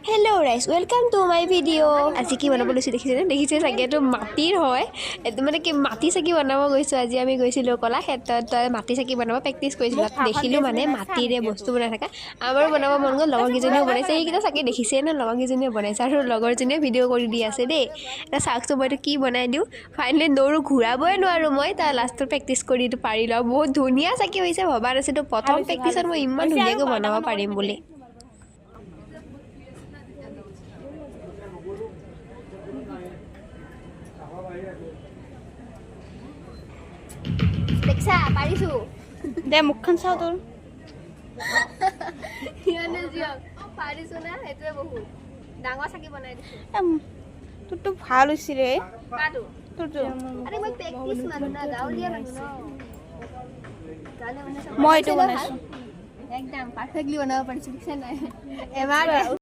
Hello guys, welcome to my video. আজি কি বনাব লৈছো দেখিছে চাগে তো মাটিৰ হয় এটো মানে কি মাটি চাকি বনাব গৈছো আজি আমি গৈছিলো কলা ক্ষেত্ৰত মাটি চাকি বনাব প্ৰেক্টিস কৰিছিলো দেখিলো মানে মাটিৰে বস্তু বনাই থাকা আমাৰ বনাব মন গ'ল লগৰ কিজনীও বনাইছে এইকিটা চাগে দেখিছে না লগৰ কিজনীও বনাইছে আৰু লগৰজনীয়ে ভিডিও কৰি দি আছে দেই এটা চাকটো মইতো কি বনাই দিও ফাইনালি দৌৰো ঘূৰাবই নোৱাৰো মই তাৰ লাষ্টত প্ৰেক্টিস কৰি দিটো পাৰিলো বহুত ধুনীয়া চাকি হৈছে ভবা নাছিলো প্ৰথম প্ৰেক্টিসত মই ইমান ধুনীয়াকৈ বনাব পাৰিম বুলি দেখছা পাৰিছো দে মুখখন চাও তোৰ ইয়ানে জিও পাৰিছো না এটোৱে বহুত ডাঙৰ চাকি বনাই দিছো তোৰটো ভাল হৈছে ৰে কাটো তোৰটো আৰে মই প্ৰেক্টিস মানুহ না গাউলিয়া মানুহ ন গালে মানে মই এটো বনাইছো একদম পাৰফেক্টলি বনাব পাৰিছো দেখছা নাই এবাৰ